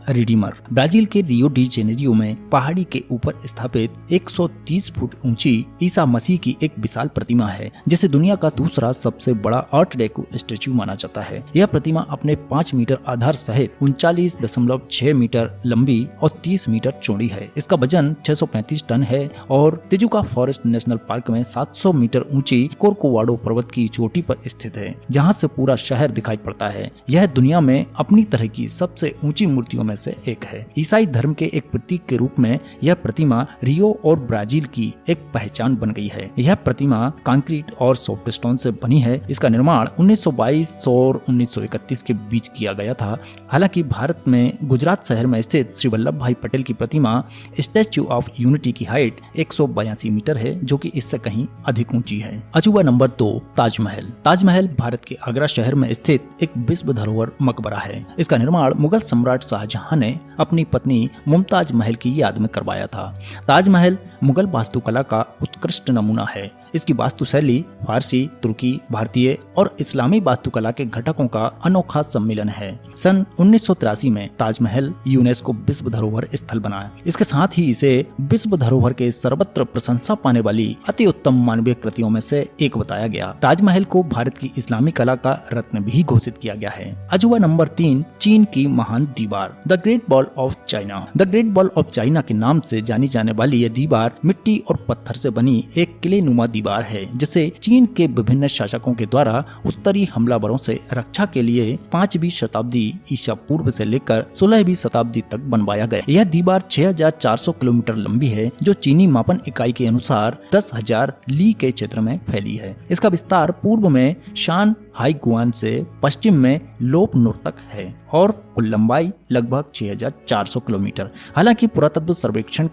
Redeemer Brazil के Rio de Janeiro में पहाड़ी के ऊपर स्थापित 130 फुट ऊंची ईसा मसीह की एक विशाल प्रतिमा है, जिसे दुनिया का दूसरा सबसे बड़ा आर्ट डेको स्टैच्यू माना जाता है। यह प्रतिमा अपने 5 मीटर आधार सहित 39.6 मीटर लंबी और 30 मीटर चौड़ी है। इसका वजन 635 टन है और तेजुका फॉरेस्ट नेशनल पार्क में 700 मीटर ऊंची कोरकोवाडो पर्वत की चोटी पर स्थित है, जहाँ से पूरा शहर दिखाई पड़ता है। यह दुनिया में अपनी तरह की सबसे ऊंची मूर्तियों में से एक है। ईसाई धर्म के एक प्रतीक के रूप में यह प्रतिमा रियो और ब्राजील की एक पहचान बन गई है। यह प्रतिमा कंक्रीट और सॉफ्ट स्टोन से बनी है। इसका निर्माण 1922 और 1931 के बीच किया गया था। हालांकि भारत में गुजरात शहर में स्थित श्री वल्लभ भाई पटेल की प्रतिमा स्टैच्यू ऑफ यूनिटी की हाइट 182 मीटर है, जो कि इससे कहीं अधिक ऊंची है। अजूबा नंबर 2, ताजमहल। ताजमहल भारत के आगरा शहर में स्थित एक विश्व धरोहर मकबरा है। इसका निर्माण मुगल सम्राट शाहजहां ने अपनी पत्नी मुमताज महल की याद में करवाया था। ताजमहल मुगल वास्तुकला का उत्कृष्ट नमूना है। इसकी वास्तुशैली फारसी, तुर्की, भारतीय और इस्लामी वास्तुकला के घटकों का अनोखा सम्मिलन है। सन 1983 में ताजमहल यूनेस्को विश्व धरोहर स्थल बना। इसके साथ ही इसे विश्व धरोहर के सर्वत्र प्रशंसा पाने वाली अति उत्तम मानवीय कृतियों में से एक बताया गया। ताजमहल को भारत की इस्लामी कला का रत्न भी घोषित किया गया है। अजूबा नंबर 3, चीन की महान दीवार, the great wall of China. The great wall of China के नाम से जानी जाने वाली यह दीवार मिट्टी और पत्थर से बनी एक किले नुमा दीवार है, जिसे चीन के विभिन्न शासकों के द्वारा उत्तरी हमलावरों से रक्षा के लिए 5वीं शताब्दी ईसा पूर्व से लेकर 16वीं शताब्दी तक बनवाया गया। यह दीवार 6400 किलोमीटर लंबी है, जो चीनी मापन इकाई के अनुसार 10,000 ली के क्षेत्र में फैली है। इसका विस्तार पूर्व में शान हाई गुआन से पश्चिम में लोपनूर तक है और कुल लंबाई लगभग 6400 किलोमीटर। हालांकि पुरातत्व सर्वेक्षण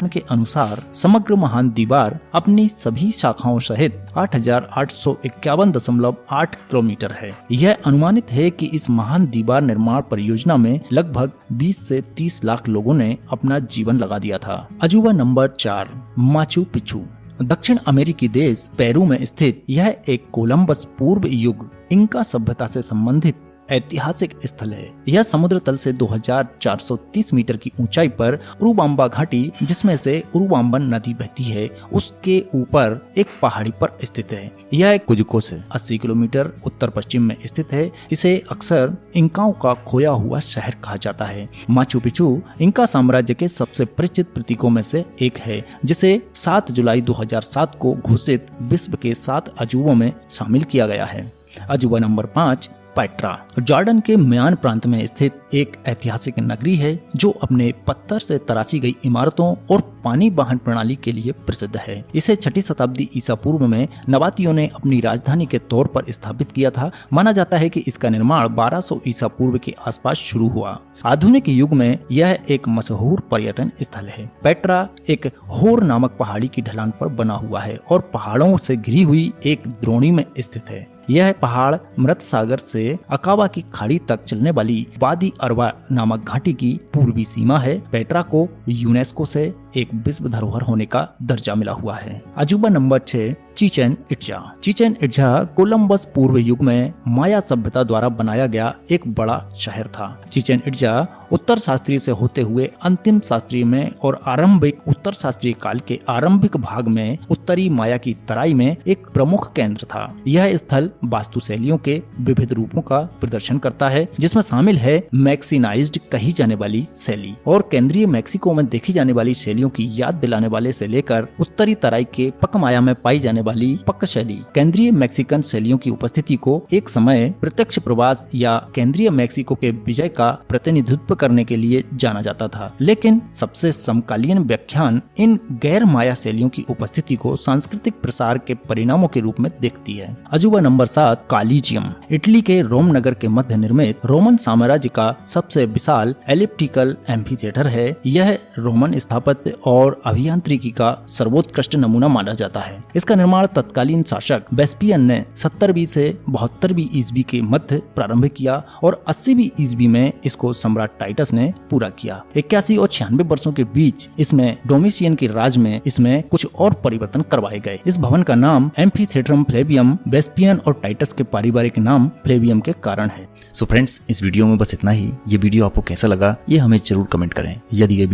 के अनुसार समग्र महान दीवार अपनी सभी शाखाओं सहित 8851.8 किलोमीटर है। यह अनुमानित है कि इस महान दीवार निर्माण परियोजना में लगभग 20 से 30 लाख लोगों ने अपना जीवन लगा दिया था। अजूबा नंबर 4, माचू पिच्चू। दक्षिण अमेरिकी देश पेरू में स्थित यह एक कोलंबस पूर्व युग इंका सभ्यता से संबंधित ऐतिहासिक स्थल है। यह समुद्र तल से 2430 मीटर की ऊंचाई पर उरुबाम्बा घाटी, जिसमें से उरुबाम्बन नदी बहती है, उसके ऊपर एक पहाड़ी पर स्थित है। यह कुजुको से 80 किलोमीटर उत्तर पश्चिम में स्थित है। इसे अक्सर इंकाओं का खोया हुआ शहर कहा जाता है। माचू पिच्चू इंका साम्राज्य के सबसे परिचित प्रतीकों में से एक है, जिसे 7 जुलाई 2007 को घोषित विश्व के 7 अजूबों में शामिल किया गया है। अजूबा नंबर 5, पेट्रा। जॉर्डन के म्यान प्रांत में स्थित एक ऐतिहासिक नगरी है, जो अपने पत्थर से तराशी गई इमारतों और पानी वाहन प्रणाली के लिए प्रसिद्ध है। इसे 6ठी शताब्दी ईसा पूर्व में नबातियों ने अपनी राजधानी के तौर पर स्थापित किया था। माना जाता है कि इसका निर्माण 1200 ईसा पूर्व के आसपास शुरू हुआ। आधुनिक युग में यह एक मशहूर पर्यटन स्थल है। पेट्रा एक होर नामक पहाड़ी की ढलान पर बना हुआ है और पहाड़ों से घिरी हुई एक द्रोणी में स्थित है। यह पहाड़ मृत सागर से अकाबा की खाड़ी तक चलने वाली वादी अरवा नामक घाटी की पूर्वी सीमा है। पेट्रा को यूनेस्को से एक विश्व धरोहर होने का दर्जा मिला हुआ है। अजूबा number 6, Chichen Itza. Chichen Itza Columbus पूर्व युग में माया सभ्यता द्वारा बनाया गया एक बड़ा शहर था। चिचेन इट्जा उत्तर शास्त्रीय से होते हुए अंतिम शास्त्रीय में और आरंभिक उत्तर शास्त्रीय काल के आरंभिक भाग में उत्तरी माया की तराई में एक प्रमुख केंद्र था। यह स्थल वास्तुशैलियों के विविध रूपों का प्रदर्शन करता है, जिसमें शामिल है मैक्सिनाइज्ड कही जाने वाली शैली और केंद्रीय मैक्सिको में देखी जाने वाली शैलियों की याद दिलाने वाले से लेकर उत्तरी तराई के पकमाया में पाई जाने वाली पक शैली। केंद्रीय मैक्सिकन शैलियों की उपस्थिति को एक समय प्रत्यक्ष प्रवास या केंद्रीय मैक्सिको के विजय का प्रतिनिधित्व करने के लिए जाना जाता था, लेकिन सबसे समकालीन व्याख्यान इन गैर माया शैलियों की उपस्थिति को सांस्कृतिक प्रसार के परिणामों के रूप में देखती है। अजूबा नंबर 7, कॉलिजियम। इटली के रोम नगर के मध्य निर्मित रोमन साम्राज्य का सबसे विशाल एलिप्टिकल एम्फीथिएटर है। यह रोमन स्थापत्य और अभियांत्रिकी का सर्वोत्कृष्ट नमूना माना जाता है। इसका निर्माण तत्कालीन शासक वेस्पियन ने 70वीं से 72वीं ईस्वी के मध्य प्रारंभ किया और 80वीं ईस्वी में इसको सम्राट टाइटस ने पूरा किया। 81 और 96 वर्षों के बीच इसमें डोमिशियन के राज में इसमें कुछ और परिवर्तन करवाए गए। इस भवन का नाम एम्फीथिएट्रम फ्लेवियम वेस्पियन और टाइटस के पारिवारिक नाम फ्लेवियम के कारण है। सो फ्रेंड्स, इस वीडियो में बस इतना ही। ये वीडियो आपको कैसा लगा ये हमें जरूर कमेंट करें। यदि ये